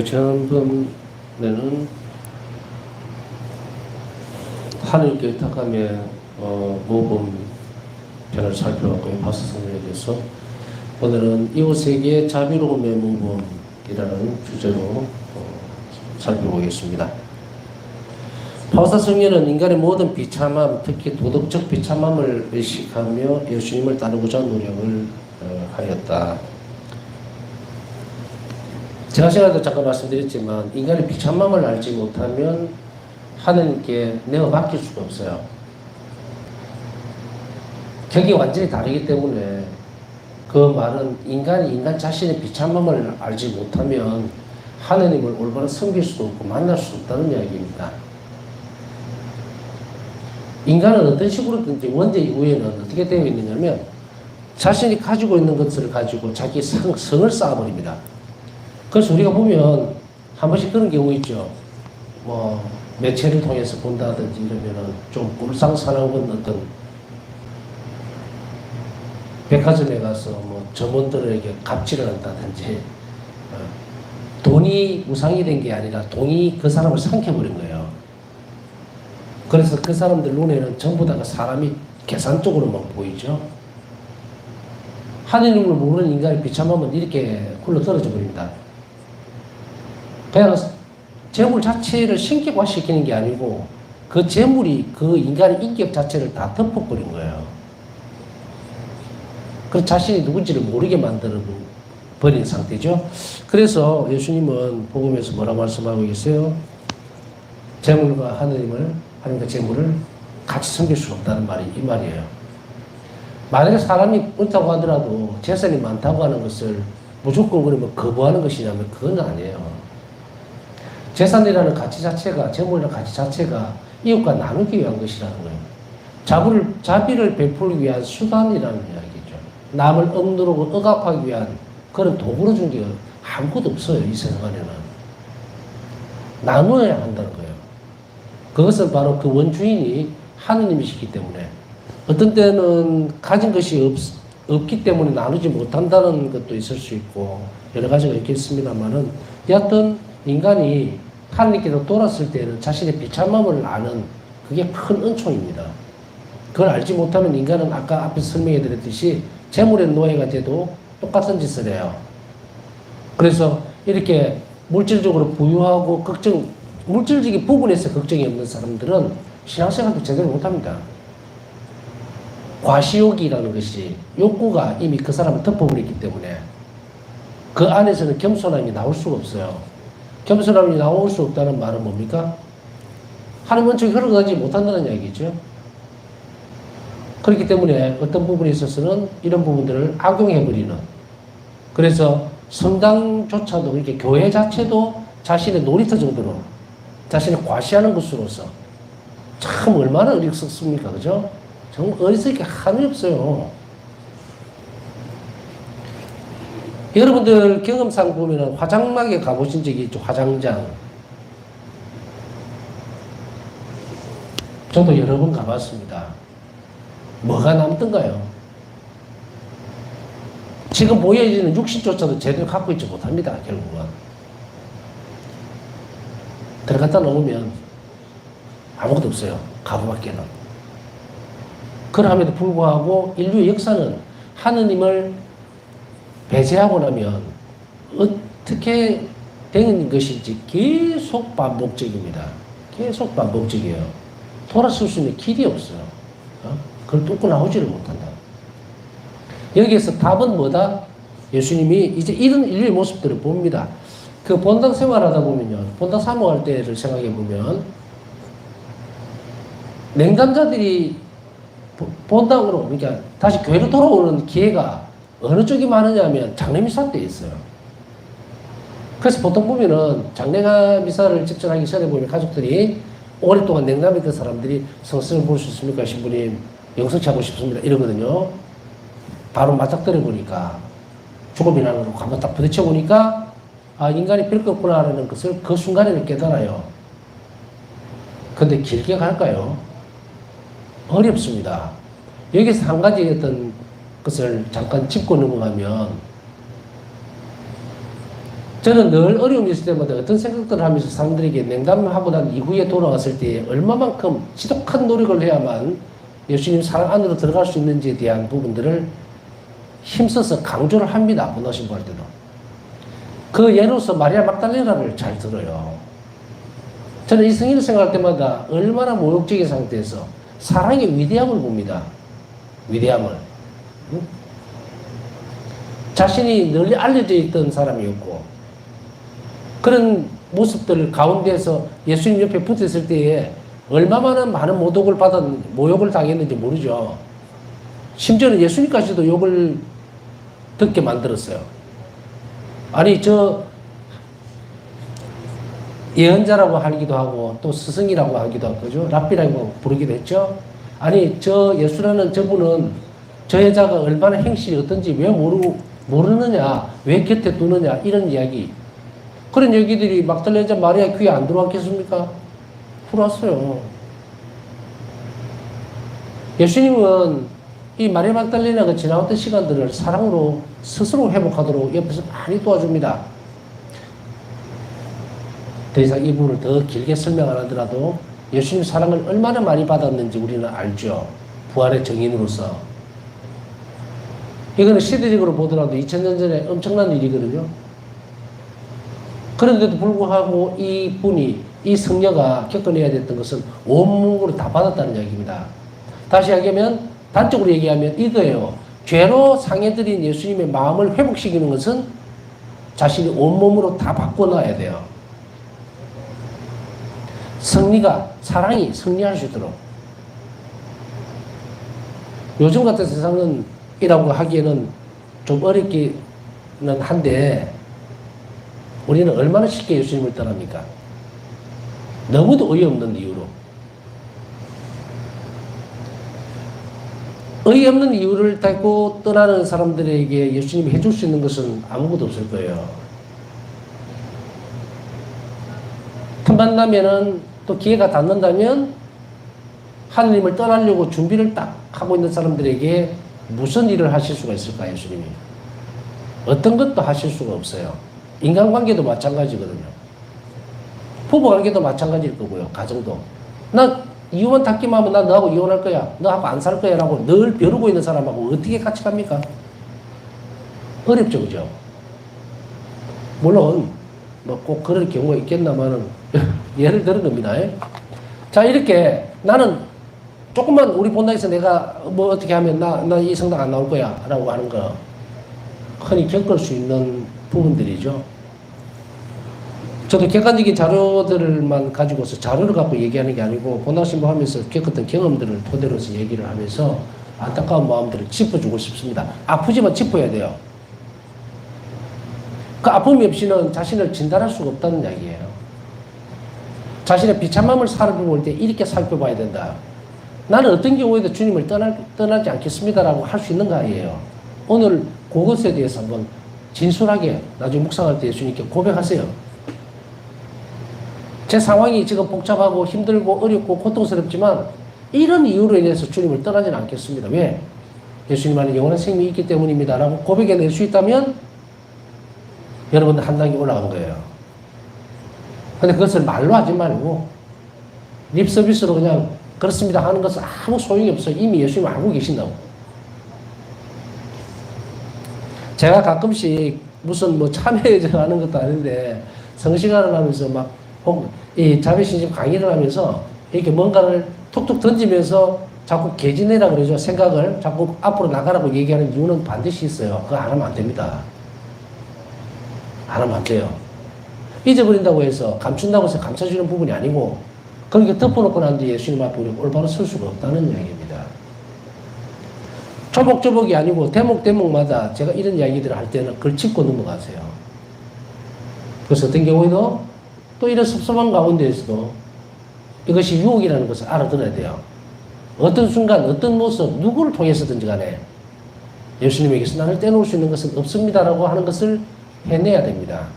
지난번에는 하늘께 의탁함의 모범편을 살펴봤고요. 파수성경에 대해서 오늘은 이웃에게 자비로움의 모범이라는 주제로 살펴보겠습니다. 파수성경은 인간의 모든 비참함, 특히 도덕적 비참함을 의식하며 예수님을 따르고자 노력을 하였다. 제가 시간에도 잠깐 말씀드렸지만 인간의 비참함을 알지 못하면 하느님께 내어 맡길 수가 없어요. 격이 완전히 다르기 때문에 그 말은 인간이 인간 자신의 비참함을 알지 못하면 하느님을 올바로 섬길 수도 없고 만날 수 없다는 이야기입니다. 인간은 어떤 식으로든지 원죄 이후에는 어떻게 되어 있느냐면 자신이 가지고 있는 것을 가지고 자기 성을 쌓아버립니다. 그래서 우리가 보면 한 번씩 그런 경우 있죠. 매체를 통해서 본다든지 이러면은 좀 불상사나운 어떤 백화점에 가서 점원들에게 갑질을 한다든지 돈이 우상이 된 게 아니라 돈이 그 사람을 삼켜버린 거예요. 그래서 그 사람들 눈에는 전부 다가 사람이 계산적으로만 보이죠. 하느님을 모르는 인간의 비참함은 이렇게 굴러 떨어져 버립니다. 그냥 재물 자체를 신격화시키는 게 아니고 그 재물이 그 인간의 인격 자체를 다 덮어버린 거예요. 그 자신이 누군지를 모르게 만들어 버린 상태죠. 그래서 예수님은 복음에서 뭐라 말씀하고 계세요? 재물과 하나님과 재물을 같이 섬길 수 없다는 말이 이 말이에요. 만약에 사람이 많다고 하더라도 재산이 많다고 하는 것을 무조건 그러면 거부하는 것이냐면 그건 아니에요. 재산이라는 가치 자체가, 재물이라는 가치 자체가 이웃과 나누기 위한 것이라는 거예요. 자비를 베풀기 위한 수단이라는 이야기죠. 남을 억누르고 억압하기 위한 그런 도구로 준 게 아무것도 없어요, 이 세상에는. 나눠야 한다는 거예요. 그것은 바로 그 원주인이 하느님이시기 때문에 어떤 때는 가진 것이 없기 때문에 나누지 못한다는 것도 있을 수 있고 여러 가지가 있겠습니다만은 여하튼 인간이 하느님께로 돌았을 때는 자신의 비참함을 아는 그게 큰 은총입니다. 그걸 알지 못하면 인간은 아까 앞에서 설명해 드렸듯이 재물의 노예가 돼도 똑같은 짓을 해요. 그래서 이렇게 물질적으로 부유하고 물질적인 부분에서 걱정이 없는 사람들은 신앙생활도 제대로 못합니다. 과시욕이라는 것이 욕구가 이미 그 사람을 덮어버렸기 때문에 그 안에서는 겸손함이 나올 수가 없어요. 겸손함이 나올 수 없다는 말은 뭡니까? 하나님 원칙이 흘러가지 못한다는 이야기죠. 그렇기 때문에 어떤 부분에 있어서는 이런 부분들을 악용해버리는, 그래서 성당조차도 이렇게 교회 자체도 자신의 놀이터 정도로 자신을 과시하는 것으로서 참 얼마나 어리석습니까? 그죠? 정말 어리석게 한이 없어요. 여러분들 경험상 보면 화장막에 가보신 적이 있죠. 화장장. 저도 여러 번 가봤습니다. 뭐가 남던가요? 지금 보여지는 육신조차도 제대로 갖고 있지 못합니다. 결국은. 들어갔다 나오면 아무것도 없어요. 가부밖에는. 그럼에도 불구하고 인류의 역사는 하느님을 배제하고 나면 어떻게 된 것인지 계속 반복적입니다. 계속 반복적이에요. 돌아설 수 있는 길이 없어요. 그걸 뚫고 나오지를 못한다. 여기에서 답은 뭐다? 예수님이 이제 이런 인류의 모습들을 봅니다. 그 본당 생활하다 보면요. 본당 사모할 때를 생각해 보면 냉담자들이 본당으로, 그러니까 다시 교회로 돌아오는 기회가 어느 쪽이 많으냐면 장례미사 때 있어요. 그래서 보통 보면은 장례가 미사를 직전하기 전에 보면 가족들이 오랫동안 냉담했던 사람들이 성승을 볼 수 있습니까? 신부님 영성치 하고 싶습니다. 이러거든요. 바로 맞닥뜨려 보니까 죽음이라는 거 한번 딱 부딪혀 보니까 인간이 별거 없구나라는 것을 그 순간에는 깨달아요. 근데 길게 갈까요? 어렵습니다. 여기서 한 가지 어떤 것을 잠깐 짚고 넘어가면 저는 늘 어려움이 있을 때마다 어떤 생각들을 하면서 사람들에게 냉담하고 난 이후에 돌아왔을 때 얼마만큼 지독한 노력을 해야만 예수님 사랑 안으로 들어갈 수 있는지에 대한 부분들을 힘써서 강조를 합니다. 본다신부할 때도. 그 예로서 마리아 막달레나를 잘 들어요. 저는 이 성인을 생각할 때마다 얼마나 모욕적인 상태에서 사랑의 위대함을 봅니다. 위대함을. 응? 자신이 널리 알려져 있던 사람이었고 그런 모습들 가운데서 예수님 옆에 붙었을 때에 얼마나 많은 모욕을 당했는지 모르죠. 심지어는 예수님까지도 욕을 듣게 만들었어요. 아니 예언자라고 하기도 하고 또 스승이라고 하기도 하고 그죠? 랍비라고 부르기도 했죠. 아니 예수라는 저분은 저 여자가 얼마나 행실이 어떤지 왜 모르느냐, 왜 곁에 두느냐 이런 이야기, 그런 얘기들이 막달레 여자 마리아 귀에 안 들어왔겠습니까? 들어왔어요. 예수님은 이 마리아 막달레나가 지나왔던 시간들을 사랑으로 스스로 회복하도록 옆에서 많이 도와줍니다. 더 이상 이 부분을 더 길게 설명 안 하더라도 예수님 사랑을 얼마나 많이 받았는지 우리는 알죠. 부활의 증인으로서. 이거는 시대적으로 보더라도 2000년 전에 엄청난 일이거든요. 그런데도 불구하고 이 성녀가 겪어내야 됐던 것은 온몸으로 다 받았다는 이야기입니다. 다시 얘기하면, 단적으로 얘기하면 이거예요. 죄로 상해드린 예수님의 마음을 회복시키는 것은 자신이 온몸으로 다 바꿔놔야 돼요. 사랑이 승리할 수 있도록. 요즘 같은 세상은 이라고 하기에는 좀 어렵기는 한데 우리는 얼마나 쉽게 예수님을 떠납니까? 너무도 어이없는 이유로. 어이없는 이유를 달고 떠나는 사람들에게 예수님이 해줄 수 있는 것은 아무것도 없을 거예요. 틈만 나면은 또 기회가 닿는다면 하느님을 떠나려고 준비를 딱 하고 있는 사람들에게 무슨 일을 하실 수가 있을까, 예수님이? 어떤 것도 하실 수가 없어요. 인간관계도 마찬가지거든요. 부부관계도 마찬가지일 거고요. 가정도. 나 이혼 닫기만 하면 나 너하고 이혼할 거야. 너하고 안 살 거야. 라고 늘 벼르고 있는 사람하고 어떻게 같이 갑니까? 어렵죠, 그죠? 물론 뭐 꼭 그럴 경우가 있겠나마는 예를 들은 겁니다. 자, 이렇게 나는 조금만 우리 본당에서 내가 뭐 어떻게 하면 나 이 성당 안 나올 거야 라고 하는 거 흔히 겪을 수 있는 부분들이죠. 저도 객관적인 자료들만 가지고서 자료를 갖고 얘기하는 게 아니고 본당신부 하면서 겪었던 경험들을 토대로서 얘기를 하면서 안타까운 마음들을 짚어주고 싶습니다. 아프지만 짚어야 돼요. 그 아픔이 없이는 자신을 진단할 수가 없다는 이야기예요. 자신의 비참함을 살펴볼 때 이렇게 살펴봐야 된다. 나는 어떤 경우에도 주님을 떠나지 않겠습니다라고 할 수 있는가예요. 오늘 그것에 대해서 한번 진솔하게 나중에 묵상할 때 예수님께 고백하세요. 제 상황이 지금 복잡하고 힘들고 어렵고 고통스럽지만 이런 이유로 인해서 주님을 떠나지는 않겠습니다. 왜? 예수님 안에 영원한 생명이 있기 때문입니다. 라고 고백해낼 수 있다면 여러분들 한 단계 올라간 거예요. 근데 그것을 말로 하지 말고 립 서비스로 그냥 그렇습니다 하는 것은 아무 소용이 없어요. 이미 예수님 알고 계신다고. 제가 가끔씩 무슨 뭐 참여회장 하는 것도 아닌데 성시간을 하면서 막 이 자비신심 강의를 하면서 이렇게 뭔가를 툭툭 던지면서 자꾸 개진해라 그러죠. 생각을 자꾸 앞으로 나가라고 얘기하는 이유는 반드시 있어요. 그거 안 하면 안 됩니다. 안 하면 안 돼요. 잊어버린다고 해서 감춘다고 해서 감춰주는 부분이 아니고 그렇게 덮어놓고 난 뒤에 예수님 앞에 우리가 올바로 설 수가 없다는 이야기입니다. 조목조목이 아니고 대목대목마다 제가 이런 이야기들을 할 때는 그걸 짚고 넘어가세요. 그래서 어떤 경우에도 또 이런 섭섭한 가운데에서도 이것이 유혹이라는 것을 알아들어야 돼요. 어떤 순간, 어떤 모습, 누구를 통해서든지 간에 예수님에게서 나를 떼놓을 수 있는 것은 없습니다라고 하는 것을 해내야 됩니다.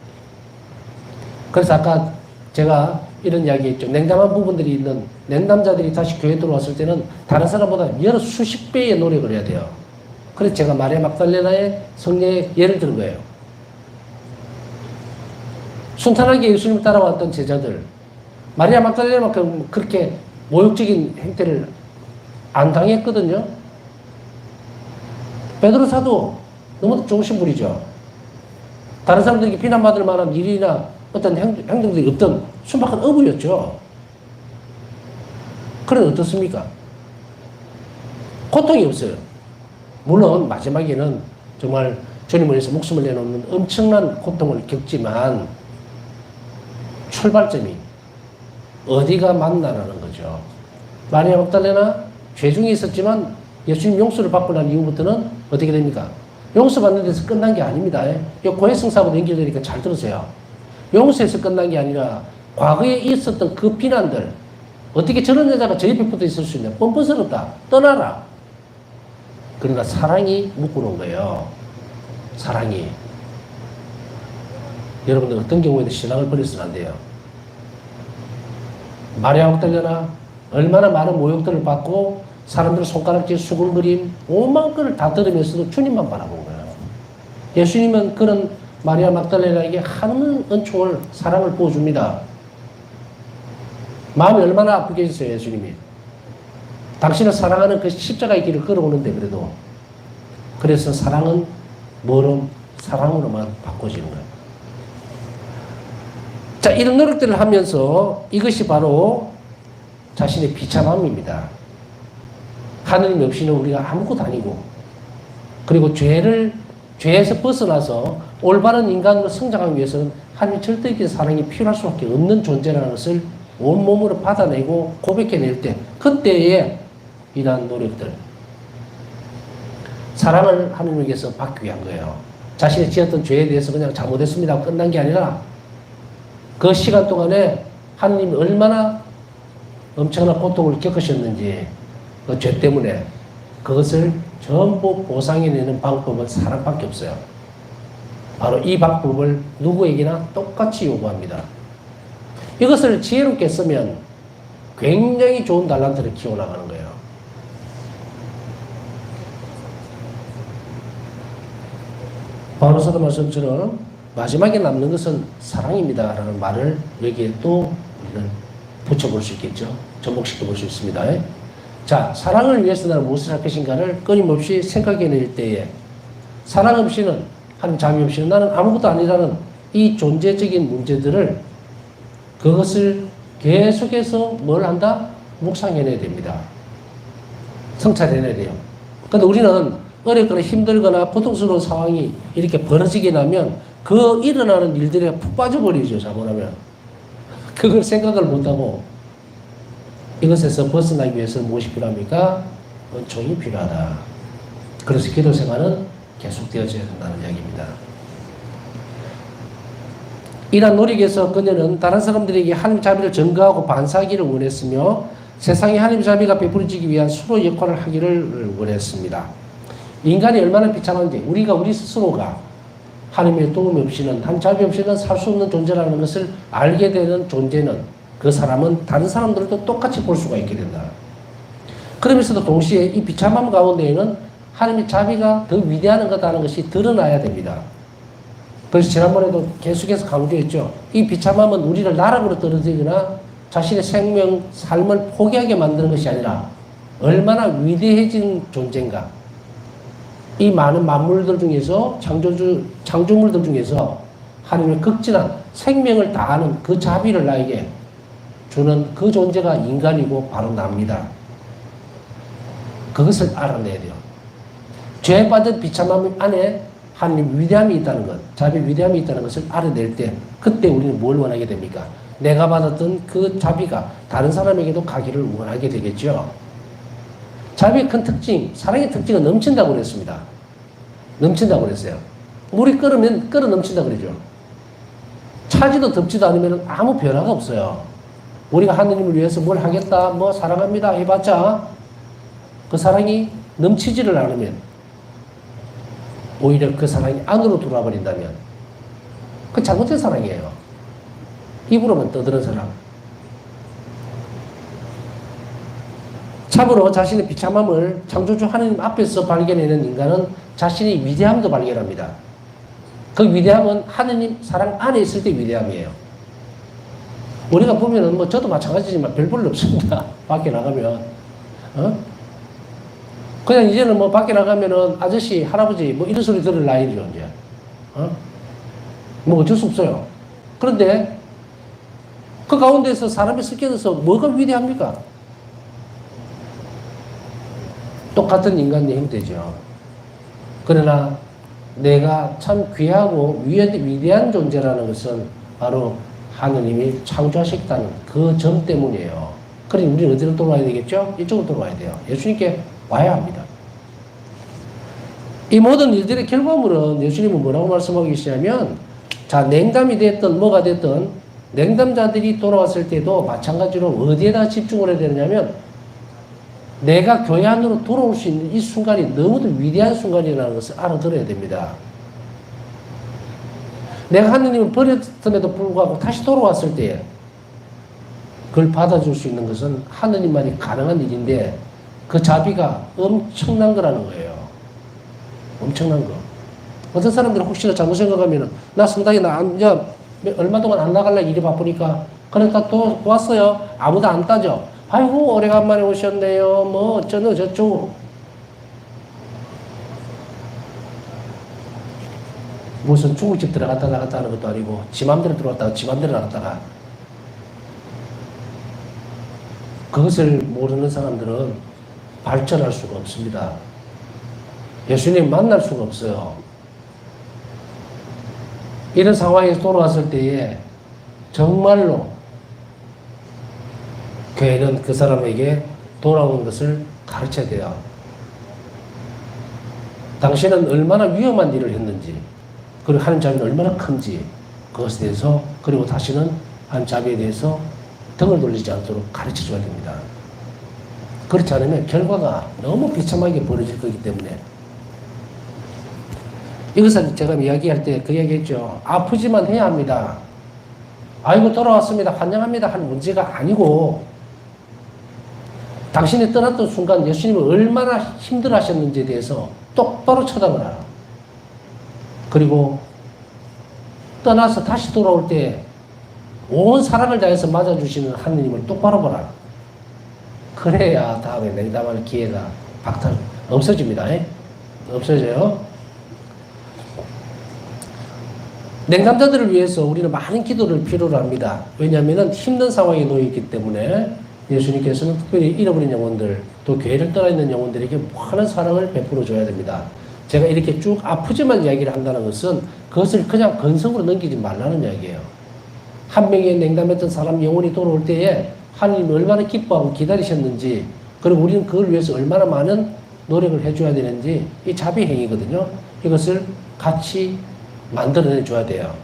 그래서 아까 제가 이런 이야기 했죠. 냉담한 부분들이 있는 냉담자들이 다시 교회에 들어왔을 때는 다른 사람보다 여러 수십 배의 노력을 해야 돼요. 그래서 제가 마리아 막달레나의 성녀의 예를 든 거예요. 순탄하게 예수님을 따라왔던 제자들, 마리아 막달레나만큼 그렇게 모욕적인 행태를 안 당했거든요. 베드로 사도 너무 좋으신 분이죠. 다른 사람들에게 비난받을 만한 일이나 어떤 행동들이 없던 순박한 어부였죠. 그런데 어떻습니까? 고통이 없어요. 물론 마지막에는 정말 주님을 위해서 목숨을 내놓는 엄청난 고통을 겪지만 출발점이 어디가 맞나라는 거죠. 마리아 막달레나 죄 중에 있었지만 예수님 용서를 받고 난 이후부터는 어떻게 됩니까? 용서받는 데서 끝난 게 아닙니다. 이 고해성사하고 연결되니까 잘 들으세요. 용서에서 끝난 게 아니라 과거에 있었던 그 비난들, 어떻게 저런 여자가 저 옆에 붙어 있을 수 있냐, 뻔뻔스럽다, 떠나라. 그러나 사랑이 묶어놓은 거예요. 사랑이. 여러분들 어떤 경우에도 신앙을 버려서는 안 돼요. 마리아 막달레나 얼마나 많은 모욕들을 받고 사람들 손가락질, 수군거림, 오만 것을 다 들으면서도 주님만 바라본 거예요. 예수님은 그런 마리아 막달레나에게 하는 은총을, 사랑을 부어줍니다. 마음이 얼마나 아프겠어요, 예수님이. 당신을 사랑하는 그 십자가의 길을 걸어오는데 그래도. 그래서 사랑은 뭐로? 사랑으로만 바꿔지는 거예요. 자, 이런 노력들을 하면서 이것이 바로 자신의 비참함입니다. 하느님 없이는 우리가 아무것도 아니고, 그리고 죄에서 벗어나서 올바른 인간으로 성장하기 위해서는 하나님의 절대적인 사랑이 필요할 수밖에 없는 존재라는 것을 온몸으로 받아내고 고백해낼 때, 그때에 이러한 노력들, 사랑을 하나님에게서 받기 위한 거예요. 자신이 지었던 죄에 대해서 그냥 잘못했습니다 하고 끝난 게 아니라 그 시간 동안에 하나님이 얼마나 엄청난 고통을 겪으셨는지, 그 죄 때문에 그것을 전부 보상해내는 방법은 사랑밖에 없어요. 바로 이 방법을 누구에게나 똑같이 요구합니다. 이것을 지혜롭게 쓰면 굉장히 좋은 달란트를 키워나가는 거예요. 바울의 말씀처럼 마지막에 남는 것은 사랑입니다 라는 말을 여기에 또 우리는 붙여볼 수 있겠죠. 접목시켜 볼 수 있습니다. 자, 사랑을 위해서 나는 무엇을 할 것인가를 끊임없이 생각해낼 때에 사랑 없이는, 하나님 자비 없이는 나는 아무것도 아니라는 이 존재적인 문제들을, 그것을 계속해서 뭘 한다? 묵상해내야 됩니다. 성찰해내야 돼요. 근데 우리는 어렵거나 힘들거나 고통스러운 상황이 이렇게 벌어지게 나면 그 일어나는 일들에 푹 빠져버리죠. 잘못하면. 그걸 생각을 못하고 이것에서 벗어나기 위해서는 무엇이 필요합니까? 은총이 필요하다. 그래서 기도 생활은 계속되어져야 된다는 이야기입니다. 이러한 노력에서 그녀는 다른 사람들에게 하나님 자비를 전가하고 반사하기를 원했으며 세상에 하나님 자비가 베풀어지기 위한 수로 역할을 하기를 원했습니다. 인간이 얼마나 비참한지, 우리가 우리 스스로가 하나님의 도움 없이는, 하나님 자비 없이는 살 수 없는 존재라는 것을 알게 되는 존재는, 그 사람은 다른 사람들도 똑같이 볼 수가 있게 된다. 그러면서도 동시에 이 비참함 가운데에는 하나님의 자비가 더 위대한 거다는 것이 드러나야 됩니다. 그래서 지난번에도 계속해서 강조했죠. 이 비참함은 우리를 나락으로 떨어뜨리거나 자신의 생명, 삶을 포기하게 만드는 것이 아니라 얼마나 위대해진 존재인가. 이 많은 만물들 중에서, 창조물들 중에서 하나님의 극진한 생명을 다하는 그 자비를 나에게 주는 그 존재가 인간이고 바로 납니다. 그것을 알아내야 돼요. 죄에 빠진 비참함 안에 하나님 위대함이 있다는 것, 자비 위대함이 있다는 것을 알아낼 때, 그때 우리는 뭘 원하게 됩니까? 내가 받았던 그 자비가 다른 사람에게도 가기를 원하게 되겠죠. 자비의 큰 특징, 사랑의 특징은 넘친다고 그랬습니다. 넘친다고 그랬어요. 물이 끓으면 끓어 넘친다고 그러죠. 차지도 덥지도 않으면 아무 변화가 없어요. 우리가 하느님을 위해서 뭘 하겠다, 뭐 사랑합니다 해봤자 그 사랑이 넘치지를 않으면, 오히려 그 사랑이 안으로 들어와 버린다면 그 잘못된 사랑이에요. 입으로만 떠드는 사랑. 참으로 자신의 비참함을 창조주 하나님 앞에서 발견해낸 인간은 자신의 위대함도 발견합니다. 그 위대함은 하느님 사랑 안에 있을 때 위대함이에요. 우리가 보면은 뭐 저도 마찬가지지만 별 볼 일 없습니다. 밖에 나가면. 그냥 이제는 뭐 밖에 나가면은 아저씨, 할아버지 뭐 이런 소리 들을 나이죠, 이제. 뭐 어쩔 수 없어요. 그런데 그 가운데서 사람이 섞여서 뭐가 위대합니까? 똑같은 인간의 형태죠. 그러나 내가 참 귀하고 위대한 존재라는 것은 바로 하느님이 창조하셨다는 그 점 때문이에요. 그러니 우리는 어디로 돌아와야 되겠죠? 이쪽으로 돌아와야 돼요. 예수님께 와야 합니다. 이 모든 일들의 결과물은 예수님은 뭐라고 말씀하고 계시냐면, 자, 냉담이 됐든 뭐가 됐든 냉담자들이 돌아왔을 때도 마찬가지로 어디에다 집중을 해야 되느냐면, 내가 교회 안으로 돌아올 수 있는 이 순간이 너무도 위대한 순간이라는 것을 알아들어야 됩니다. 내가 하느님을 버렸음에도 불구하고 다시 돌아왔을 때 그걸 받아줄 수 있는 것은 하느님만이 가능한 일인데, 그 자비가 엄청난 거라는 거예요. 엄청난 거. 어떤 사람들은 혹시나 잘못 생각하면, 나 성당에 얼마 동안 안 나갈래? 일이 바쁘니까. 그러니까 또 왔어요. 아무도 안 따져. 아이고, 오래간만에 오셨네요. 뭐, 어쩌고 저쩌고. 무슨 중국집 들어갔다 나갔다 하는 것도 아니고, 지 맘대로 들어왔다가 지 맘대로 나갔다가. 그것을 모르는 사람들은 발전할 수가 없습니다. 예수님 만날 수가 없어요. 이런 상황에서 돌아왔을 때에 정말로 교회는 그 사람에게 돌아온 것을 가르쳐야 돼요. 당신은 얼마나 위험한 일을 했는지, 그리고 하는 자비는 얼마나 큰지, 그것에 대해서, 그리고 다시는 하는 자비에 대해서 등을 돌리지 않도록 가르쳐 줘야 됩니다. 그렇지 않으면 결과가 너무 비참하게 벌어질 거기 때문에. 이것은 제가 이야기할 때 그 얘기했죠. 아프지만 해야 합니다. 아이고 돌아왔습니다. 환영합니다. 하는 문제가 아니고, 당신이 떠났던 순간 예수님은 얼마나 힘들어 하셨는지에 대해서 똑바로 쳐다보라. 그리고 떠나서 다시 돌아올 때 온 사랑을 다해서 맞아주시는 하느님을 똑바로 보라. 그래야 다음에 냉담할 기회가 없어집니다. 없어져요. 냉담자들을 위해서 우리는 많은 기도를 필요로 합니다. 왜냐하면 힘든 상황에 놓여 있기 때문에 예수님께서는 특별히 잃어버린 영혼들, 또 교회를 떠나 있는 영혼들에게 많은 사랑을 베풀어 줘야 됩니다. 제가 이렇게 쭉 아프지만 이야기를 한다는 것은 그것을 그냥 건성으로 넘기지 말라는 이야기예요. 한 명의 냉담했던 사람 영혼이 돌아올 때에 하나님이 얼마나 기뻐하고 기다리셨는지, 그리고 우리는 그걸 위해서 얼마나 많은 노력을 해줘야 되는지, 이 자비 행위거든요. 이것을 같이 만들어내 줘야 돼요.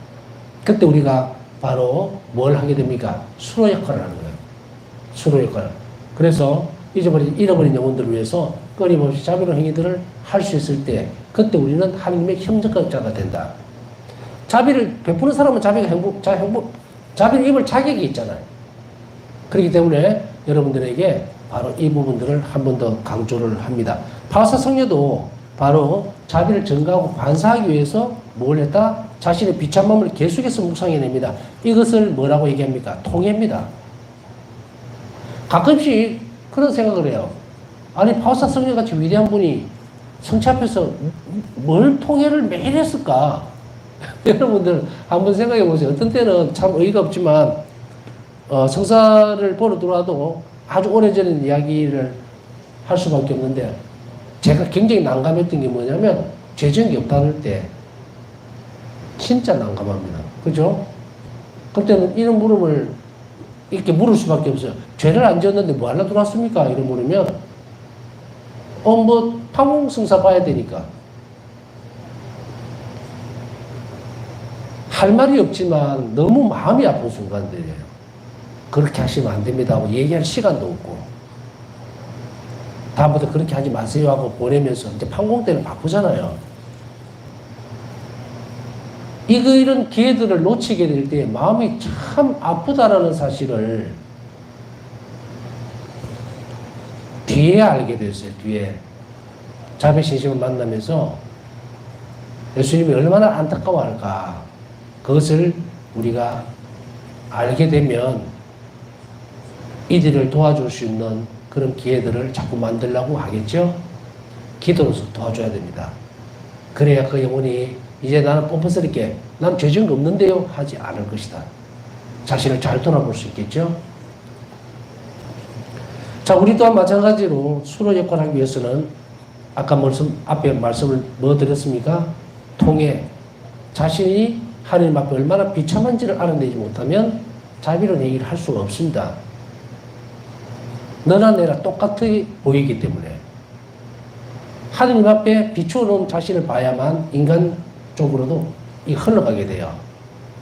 그때 우리가 바로 뭘 하게 됩니까? 수로 역할을 하는 거예요. 수로 역할. 그래서 잃어버린 영혼들을 위해서 끊임없이 자비로운 행위들을 할 수 있을 때, 그때 우리는 하나님의 협력자가 된다. 자비를 베푸는 사람은 자비를 입을 자격이 있잖아요. 그렇기 때문에 여러분들에게 바로 이 부분들을 한 번 더 강조를 합니다. 바사 성녀도 바로 자비를 증가하고 반사하기 위해서 뭘 했다? 자신의 비참함을 계속해서 묵상해냅니다. 이것을 뭐라고 얘기합니까? 통해입니다. 가끔씩 그런 생각을 해요. 아니, 바사 성녀같이 위대한 분이 성체 앞에서 뭘 통해를 매일 했을까? 여러분들 한번 생각해 보세요. 어떤 때는 참 어이가 없지만 성사를 보러 들어와도 아주 오래전에 이야기를 할 수밖에 없는데, 제가 굉장히 난감했던 게 뭐냐면, 죄정이 없다는 때 진짜 난감합니다. 그죠? 그때는 이런 물음을 이렇게 물을 수밖에 없어요. 죄를 안 지었는데 뭐 하려 들어왔습니까? 이런 물으면 뭐 파몽성사 봐야 되니까. 할 말이 없지만 너무 마음이 아픈 순간들이에요. 그렇게 하시면 안 됩니다 하고 얘기할 시간도 없고, 다음부터 그렇게 하지 마세요 하고 보내면서 이제 판공 때는 바쁘잖아요. 이런 기회들을 놓치게 될 때 마음이 참 아프다라는 사실을 뒤에 알게 됐어요. 뒤에 자비신심을 만나면서 예수님이 얼마나 안타까워할까. 그것을 우리가 알게 되면 이들을 도와줄 수 있는 그런 기회들을 자꾸 만들려고 하겠죠. 기도로서 도와줘야 됩니다. 그래야 그 영혼이 이제 나는 뻔뻔스럽게 난 죄 지은 거 없는데요 하지 않을 것이다. 자신을 잘 돌아볼 수 있겠죠. 자, 우리 또한 마찬가지로 수로 역할을 하기 위해서는 아까 앞에 말씀을 뭐 드렸습니까? 통해 자신이 하나님 앞에 얼마나 비참한지를 알아내지 못하면 자비로운 얘기를 할 수가 없습니다. 너나 내나 똑같아 보이기 때문에 하나님 앞에 비추어놓은 자신을 봐야만 인간적으로도 흘러가게 돼요.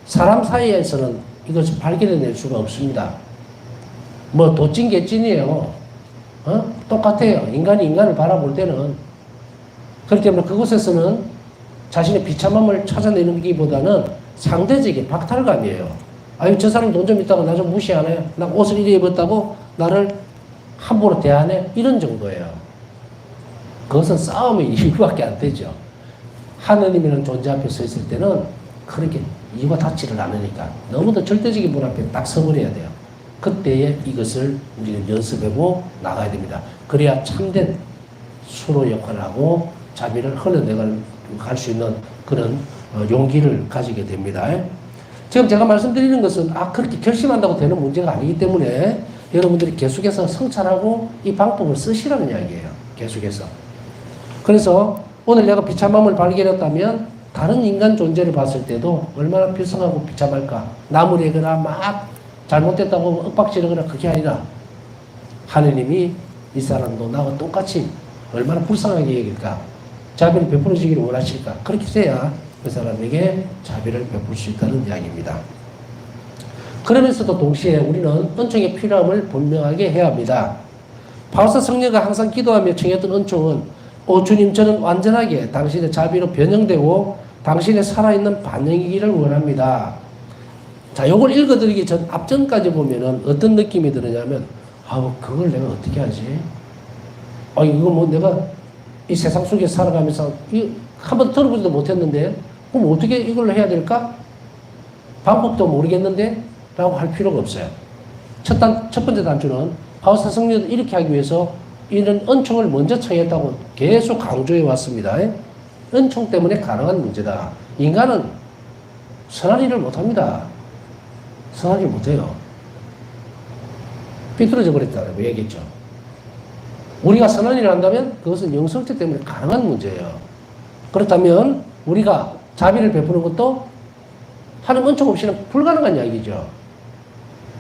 사람 사이에서는 이것을 발견해낼 수가 없습니다. 뭐 도찐 개찐이에요. 똑같아요. 인간이 인간을 바라볼 때는. 그렇기 때문에 그곳에서는 자신의 비참함을 찾아내기보다는 상대적인 박탈감이에요. 아유, 저 사람 돈 좀 있다고 나 좀 무시하네. 나 옷을 이리 입었다고 나를 함부로 대하네. 이런 정도예요. 그것은 싸움의 이유밖에 안 되죠. 하느님이라는 존재 앞에 서 있을 때는 그렇게 이유가 닿지를 않으니까 너무도 절대적인 분 앞에 딱 서버려야 돼요. 그때에 이것을 우리는 연습하고 나가야 됩니다. 그래야 참된 수로 역할을 하고 자비를 흘러내갈 수 있는 그런 용기를 가지게 됩니다. 지금 제가 말씀드리는 것은 그렇게 결심한다고 되는 문제가 아니기 때문에 여러분들이 계속해서 성찰하고 이 방법을 쓰시라는 이야기예요. 계속해서. 그래서 오늘 내가 비참함을 발견했다면 다른 인간 존재를 봤을 때도 얼마나 불쌍하고 비참할까. 나무래거나 막 잘못됐다고 윽박지르거나 그게 아니라 하느님이 이 사람도 나와 똑같이 얼마나 불쌍하게 여길까. 자비를 베풀어 주기를 원하실까. 그렇게 돼야 그 사람에게 자비를 베풀 수 있다는 이야기입니다. 그러면서도 동시에 우리는 은총의 필요함을 분명하게 해야 합니다. 바울사 성녀가 항상 기도하며 청했던 은총은 오 주님, 저는 완전하게 당신의 자비로 변형되고 당신의 살아있는 반영이기를 원합니다. 자, 요걸 읽어드리기 전 앞전까지 보면은 어떤 느낌이 드느냐면 그걸 내가 어떻게 하지? 이거 뭐 내가 이 세상 속에 살아가면서 한 번도 들어보지도 못했는데 그럼 어떻게 이걸로 해야 될까? 방법도 모르겠는데? 라고 할 필요가 없어요. 첫 번째 단추는 바울사 성령을 이렇게 하기 위해서 이런 은총을 먼저 청했다고 계속 강조해 왔습니다. 은총 때문에 가능한 문제다. 인간은 선한 일을 못합니다. 선한 일 못해요. 삐뚤어져 버렸다고 얘기했죠. 우리가 선한 일을 한다면 그것은 영성체 때문에 가능한 문제예요. 그렇다면 우리가 자비를 베푸는 것도 하는 은총 없이는 불가능한 이야기죠.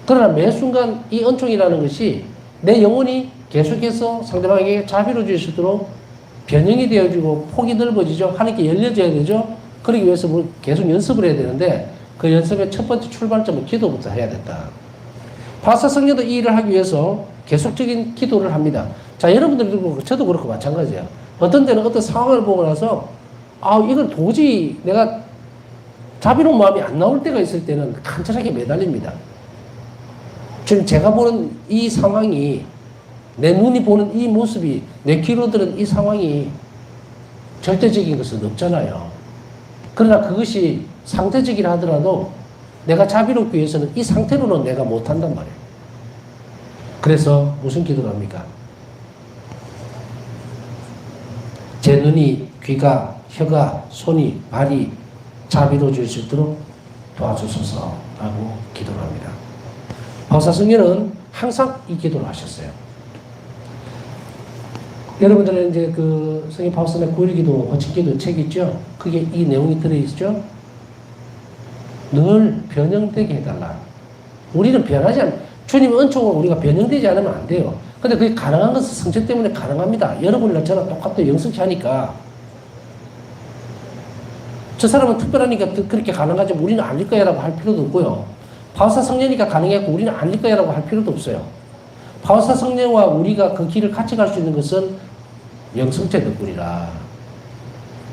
그러나 매 순간 이 은총이라는 것이 내 영혼이 계속해서 상대방에게 자비로 줄 수 있도록 변형이 되어지고 폭이 넓어지죠. 하나님께 열려져야 되죠. 그러기 위해서 계속 연습을 해야 되는데 그 연습의 첫 번째 출발점은 기도부터 해야 된다. 바울사 성령도 이 일을 하기 위해서 계속적인 기도를 합니다. 자, 여러분들도 그렇고 저도 그렇고 마찬가지예요. 어떤 때는 어떤 상황을 보고 나서 이걸 도저히 내가 자비로운 마음이 안 나올 때가 있을 때는 간절하게 매달립니다. 지금 제가 보는 이 상황이 내 눈이 보는 이 모습이 내 귀로 들은 이 상황이 절대적인 것은 없잖아요. 그러나 그것이 상대적이라 하더라도 내가 자비롭기 위해서는 이 상태로는 내가 못한단 말이에요. 그래서 무슨 기도를 합니까? 제 눈이, 귀가, 혀가, 손이, 발이 자비로워질 수 있도록 도와주소서라고 기도를 합니다. 바울사 성령은 항상 이 기도를 하셨어요. 여러분들은 이제 그 성령 바울사의 9일 기도, 거친 기도 책 있죠? 그게 이 내용이 들어있죠? 늘 변형되게 해달라. 우리는 변하지 주님의 은총으로 우리가 변형되지 않으면 안 돼요. 근데 그게 가능한 것은 성체 때문에 가능합니다. 여러분이랑 저랑 똑같아요. 영성치 하니까. 저 사람은 특별하니까 그렇게 가능하지 우리는 아닐 거야라고 할 필요도 없고요. 바울사 성령이니까 가능했고 우리는 아닐 거야라고 할 필요도 없어요. 바울사 성령과 우리가 그 길을 같이 갈 수 있는 것은 영성체 덕분이라.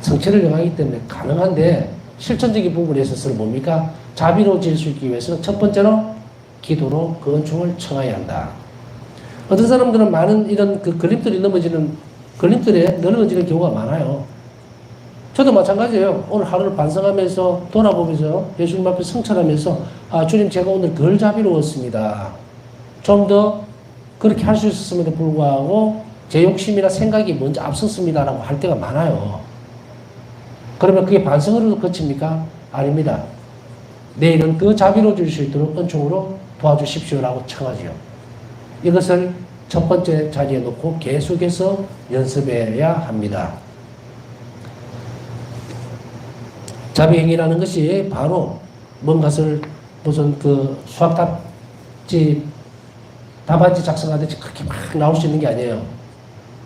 성체를 영하기 때문에 가능한데 실천적인 부분에 있어서는 뭡니까? 자비로워질 수 있기 위해서는 첫 번째로 기도로 그 은총을 청해야 한다. 어떤 사람들은 많은 이런 그 걸림돌에 넘어지는 경우가 많아요. 저도 마찬가지예요. 오늘 하루를 반성하면서 돌아보면서 예수님 앞에 성찰하면서 아 주님 제가 오늘 덜 자비로웠습니다. 좀 더 그렇게 할 수 있었음에도 불구하고 제 욕심이나 생각이 먼저 앞섰습니다라고 할 때가 많아요. 그러면 그게 반성으로 그칩니까? 아닙니다. 내일은 더 자비로워질 수 있도록 은총으로 도와주십시오라고 청하지요. 이것을 첫 번째 자리에 놓고 계속해서 연습해야 합니다. 자비행위라는 것이 바로 뭔가를 무슨 그 답안지 작성하듯이 그렇게 막 나올 수 있는 게 아니에요.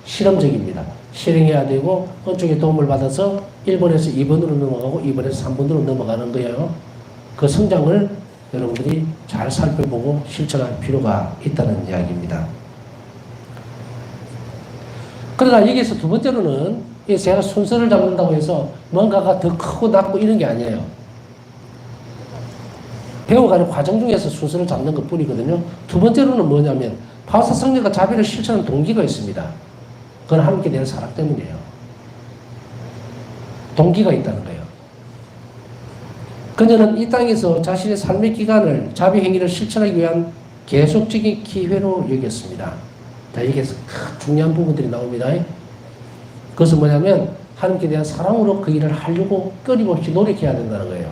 실험적입니다. 실행해야 되고 은총의 도움을 받아서 1번에서 2번으로 넘어가고 2번에서 3번으로 넘어가는 거예요. 그 성장을 여러분들이 잘 살펴보고 실천할 필요가 있다는 이야기입니다. 그러나 여기서 두 번째로는 제가 순서를 잡는다고 해서 뭔가가 더 크고 낮고 이런 게 아니에요. 배워가는 과정 중에서 순서를 잡는 것 뿐이거든요. 두 번째로는 뭐냐면 바오사 성령과 자비를 실천하는 동기가 있습니다. 그건 하나님께 대한 사랑 때문이에요. 동기가 있다는 거예요. 그녀는 이 땅에서 자신의 삶의 기간을 자비 행위를 실천하기 위한 계속적인 기회로 여겼습니다. 자, 여기에서 중요한 부분들이 나옵니다. 그것은 뭐냐면 하나님께 대한 사랑으로 그 일을 하려고 끊임없이 노력해야 된다는 거예요.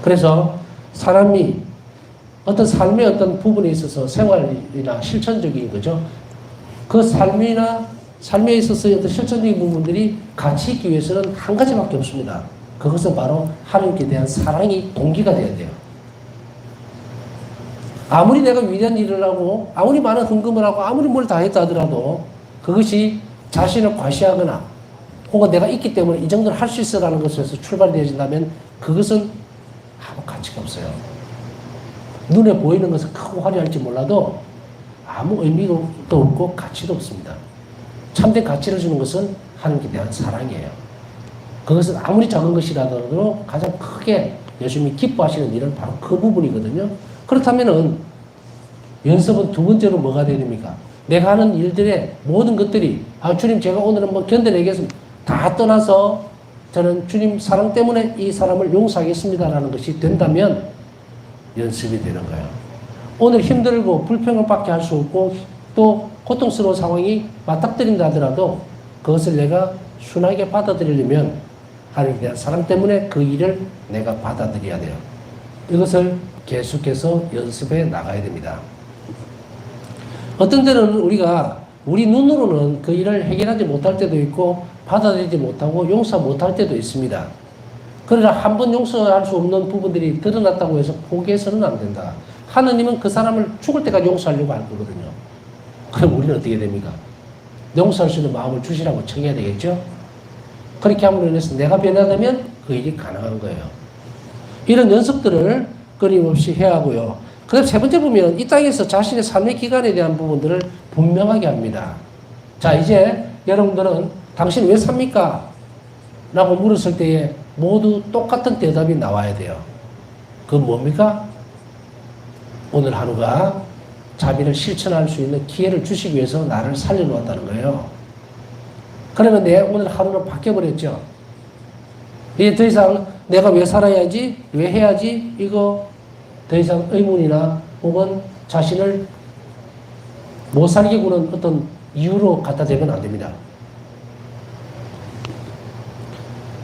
그래서 사람이 어떤 삶의 어떤 부분에 있어서 생활이나 실천적인 거죠. 그 삶에 있어서 어떤 실천적인 부분들이 같이 있기 위해서는 한 가지밖에 없습니다. 그것은 바로 하나님께 대한 사랑이 동기가 돼야 돼요. 아무리 내가 위대한 일을 하고 아무리 많은 헌금을 하고 아무리 뭘 다 했다 하더라도 그것이 자신을 과시하거나 혹은 내가 있기 때문에 이 정도를 할 수 있어라는 것에서 출발이 되어진다면 그것은 아무 가치가 없어요. 눈에 보이는 것은 크고 화려할지 몰라도 아무 의미도 없고 가치도 없습니다. 참된 가치를 주는 것은 하나님께 대한 사랑이에요. 그것은 아무리 작은 것이라도 가장 크게 예수님이 기뻐하시는 일은 바로 그 부분이거든요. 그렇다면은 연습은 두 번째로 뭐가 되야 됩니까? 내가 하는 일들의 모든 것들이 아 주님 제가 오늘은 뭐 견뎌내겠습니다. 다 떠나서 저는 주님 사랑 때문에 이 사람을 용서하겠습니다라는 것이 된다면 연습이 되는 거예요. 오늘 힘들고 불평을 밖에 할 수 없고 또 고통스러운 상황이 맞닥뜨린다 하더라도 그것을 내가 순하게 받아들이려면 하나님에 대한 사랑 때문에 그 일을 내가 받아들여야 돼요. 이것을 계속해서 연습해 나가야 됩니다. 어떤 때는 우리 눈으로는 그 일을 해결하지 못할 때도 있고 받아들이지 못하고 용서 못할 때도 있습니다. 그러나 한 번 용서할 수 없는 부분들이 드러났다고 해서 포기해서는 안 된다. 하느님은 그 사람을 죽을 때까지 용서하려고 할 거거든요. 그럼 우리는 어떻게 됩니까? 용서할 수 있는 마음을 주시라고 청해야 되겠죠? 그렇게 함으로 인해서 내가 변화되면 그 일이 가능한 거예요. 이런 연습들을 끊임없이 해야 하고요. 그 다음 세 번째 보면 이 땅에서 자신의 삶의 기간에 대한 부분들을 분명하게 합니다. 자, 이제 여러분들은 당신 왜 삽니까? 라고 물었을 때에 모두 똑같은 대답이 나와야 돼요. 그건 뭡니까? 오늘 하루가 자비를 실천할 수 있는 기회를 주시기 위해서 나를 살려놓았다는 거예요. 그러면 내 오늘 하루는 바뀌어버렸죠. 이제 더 이상 내가 왜 살아야지, 왜 해야지, 이거 더 이상 의문이나 혹은 자신을 못 살게 구는 어떤 이유로 갖다 대면 안 됩니다.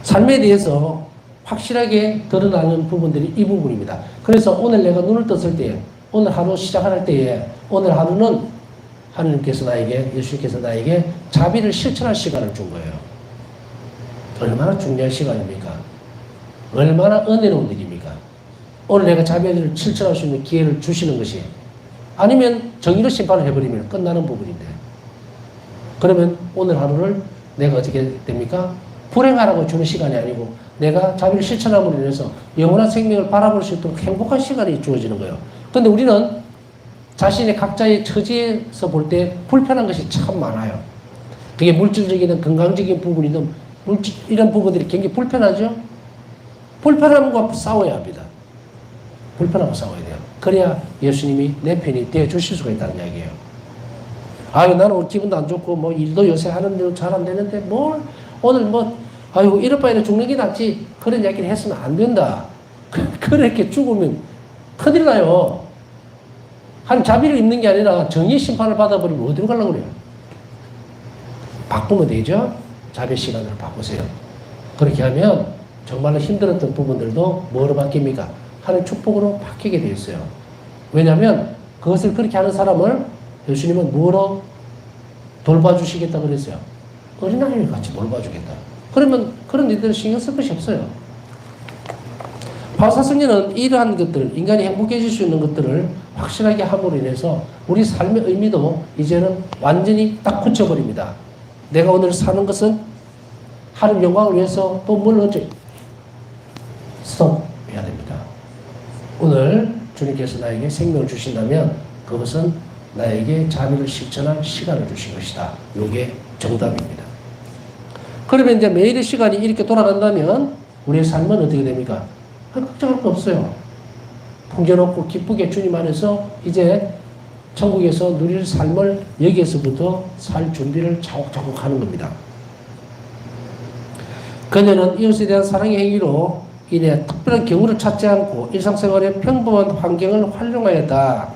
삶에 대해서 확실하게 드러나는 부분들이 이 부분입니다. 그래서 오늘 내가 눈을 떴을 때에, 오늘 하루 시작할 때에, 오늘 하루는 하느님께서 나에게, 예수님께서 나에게 자비를 실천할 시간을 준 거예요. 얼마나 중요한 시간입니까? 얼마나 은혜로운 일입니까? 오늘 내가 자비를 실천할 수 있는 기회를 주시는 것이, 아니면 정의로 심판을 해버리면 끝나는 부분인데, 그러면 오늘 하루를 내가 어떻게 됩니까? 불행하라고 주는 시간이 아니고 내가 자비를 실천함으로 인해서 영원한 생명을 바라볼 수 있도록 행복한 시간이 주어지는 거예요. 그런데 우리는 자신의 각자의 처지에서 볼 때 불편한 것이 참 많아요. 그게 물질적이든 건강적인 부분이든 이런 부분들이 굉장히 불편하죠? 불편함과 싸워야 합니다. 불편함과 싸워야 돼요. 그래야 예수님이 내 편이 되어 주실 수가 있다는 이야기예요. 아유, 나는 오늘 기분도 안 좋고, 일도 요새 하는 대로 잘 안 되는데, 오늘 아이고 이럴 바에는 죽는 게 낫지 그런 이야기를 했으면 안 된다. 그렇게 죽으면 큰일 나요. 한 자비를 입는 게 아니라 정의 심판을 받아버리면 어디로 가려고 그래요? 바꾸면 되죠? 자비 시간으로 바꾸세요. 그렇게 하면 정말로 힘들었던 부분들도 뭐로 바뀝니까? 하나님 축복으로 바뀌게 되어 있어요. 왜냐하면 그것을 그렇게 하는 사람을 예수님은 뭐로 돌봐주시겠다 그랬어요? 어린아이를 같이 돌봐주겠다. 그러면 그런 일들을 신경 쓸 것이 없어요. 바울사성리는 이러한 것들, 인간이 행복해질 수 있는 것들을 확실하게 함으로 인해서 우리 삶의 의미도 이제는 완전히 딱 굳혀버립니다. 내가 오늘 사는 것은 하나님 영광을 위해서 또 뭘 어째? 스톱해야 됩니다. 오늘 주님께서 나에게 생명을 주신다면 그것은 나에게 자비를 실천할 시간을 주신 것이다. 이게 정답입니다. 그러면 이제 매일의 시간이 이렇게 돌아간다면 우리의 삶은 어떻게 됩니까? 걱정할 거 없어요. 풍요롭고 기쁘게 주님 안에서 이제 천국에서 누릴 삶을 여기에서부터 살 준비를 차곡차곡 하는 겁니다. 그녀는 이웃에 대한 사랑의 행위로 인해 특별한 경우를 찾지 않고 일상생활의 평범한 환경을 활용하였다.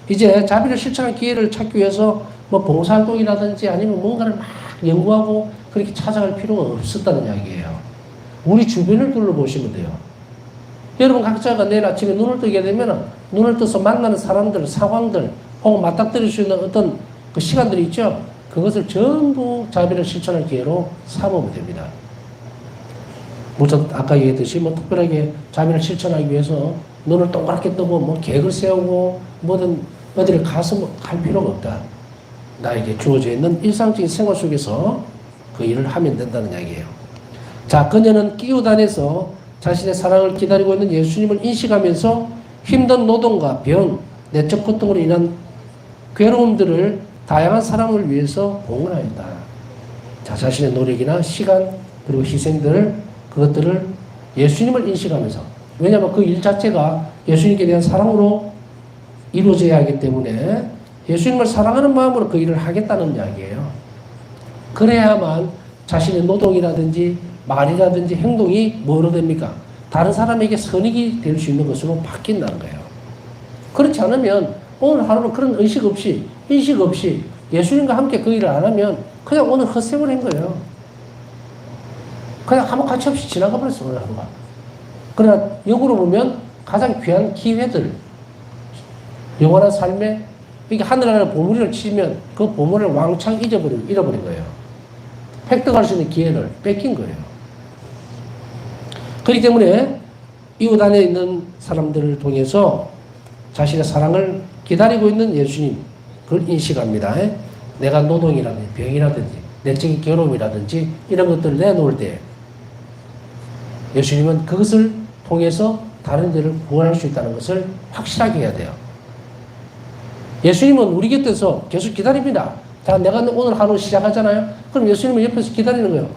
이제 자비를 실천할 기회를 찾기 위해서 뭐 봉사활동이라든지 아니면 뭔가를 막 연구하고 그렇게 찾아갈 필요가 없었다는 이야기예요. 우리 주변을 둘러보시면 돼요. 여러분 각자가 내일 아침에 눈을 뜨게 되면 눈을 떠서 만나는 사람들, 상황들 혹은 맞닥뜨릴 수 있는 어떤 그 시간들이 있죠. 그것을 전부 자비를 실천할 기회로 삼으면 됩니다. 무슨 아까 얘기했듯이 뭐 특별하게 자비를 실천하기 위해서 눈을 동그랗게 뜨고 뭐 계획을 세우고 뭐든 어디를 가서 뭐 갈 필요가 없다. 나에게 주어져 있는 일상적인 생활 속에서 그 일을 하면 된다는 이야기예요. 자, 그녀는 끼우단에서 자신의 사랑을 기다리고 있는 예수님을 인식하면서 힘든 노동과 병, 내적 고통으로 인한 괴로움들을 다양한 사람을 위해서 봉헌하였다. 자, 자신의 노력이나 시간 그리고 희생들 그것들을 예수님을 인식하면서 왜냐하면 그 일 자체가 예수님께 대한 사랑으로 이루어져야 하기 때문에 예수님을 사랑하는 마음으로 그 일을 하겠다는 이야기예요. 그래야만 자신의 노동이라든지 말이라든지 행동이 뭐로 됩니까? 다른 사람에게 선익이 될 수 있는 것으로 바뀐다는 거예요. 그렇지 않으면 오늘 하루는 그런 인식 없이 예수님과 함께 그 일을 안 하면 그냥 오늘 헛생을 한 거예요. 그냥 아무 가치 없이 지나가 버렸어, 오늘 하루가. 그러나 역으로 보면 가장 귀한 기회들, 영원한 삶에 이게 하늘하늘 보물을 치면 그 보물을 왕창 잃어버린 거예요. 획득할 수 있는 기회를 뺏긴 거예요. 그렇기 때문에 이웃 안에 있는 사람들을 통해서 자신의 사랑을 기다리고 있는 예수님, 그걸 인식합니다. 내가 노동이라든지 병이라든지 내적인 괴로움이라든지 이런 것들을 내놓을 때 예수님은 그것을 통해서 다른 데를 구원할 수 있다는 것을 확실하게 해야 돼요. 예수님은 우리 곁에서 계속 기다립니다. 자, 내가 오늘 하루 시작하잖아요. 그럼 예수님은 옆에서 기다리는 거예요.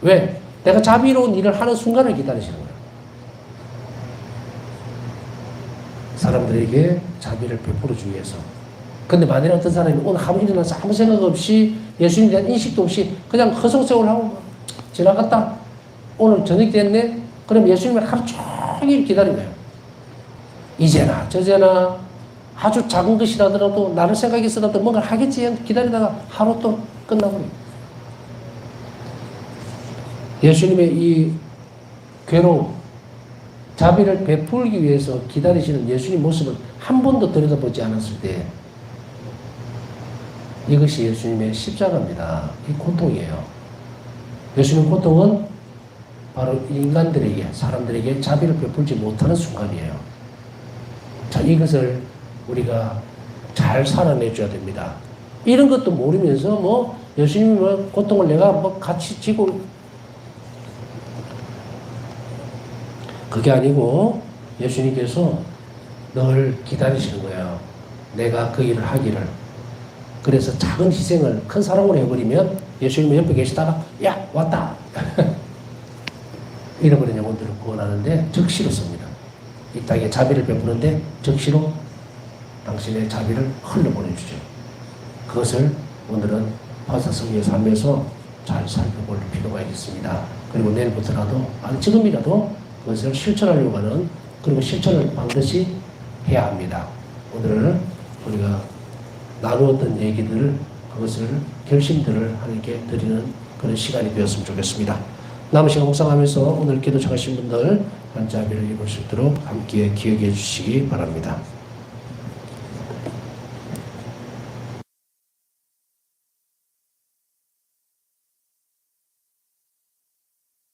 왜? 내가 자비로운 일을 하는 순간을 기다리시는 거예요. 사람들에게 자비를 베풀어 주기 위해서. 근데 만일 어떤 사람이 오늘 하루 일어나서 아무 생각 없이 예수님에 대한 인식도 없이 그냥 허송세월 하고 지나갔다. 오늘 저녁 됐네? 그럼 예수님을 하루 종일 기다린 거예요. 이제나 저제나 아주 작은 것이라더라도 나를 생각해서라도 뭔가 하겠지 기다리다가 하루 또 끝나버려요. 예수님의 이 괴로움, 자비를 베풀기 위해서 기다리시는 예수님 모습을 한 번도 들여다보지 않았을 때 이것이 예수님의 십자가입니다. 이 고통이에요. 예수님 고통은 바로 인간들에게, 사람들에게 자비를 베풀지 못하는 순간이에요. 자, 이것을 우리가 잘 살아내줘야 됩니다. 이런 것도 모르면서 뭐 예수님이 뭐 고통을 내가 뭐 같이 지고 그게 아니고 예수님께서 널 기다리시는 거예요. 내가 그 일을 하기를. 그래서 작은 희생을 큰 사랑으로 해버리면 예수님 옆에 계시다가 야 왔다 잃어버린 영혼들을 구원하는데 적시로 씁니다. 이 땅에 자비를 베푸는데 적시로 당신의 자비를 흘려보내주죠. 그것을 오늘은 바울사성리의 삶에서 잘 살펴볼 필요가 있습니다. 그리고 내일부터라도, 아니 지금이라도 그것을 실천하려고 하는, 그리고 실천을 반드시 해야 합니다. 오늘 우리가 나누었던 얘기들, 그것을 결심들을 하나님께 드리는 그런 시간이 되었으면 좋겠습니다. 남은 시간 묵상하면서 오늘 기도 청하신 분들 한자비를 입을 수 있도록 함께 기억해 주시기 바랍니다.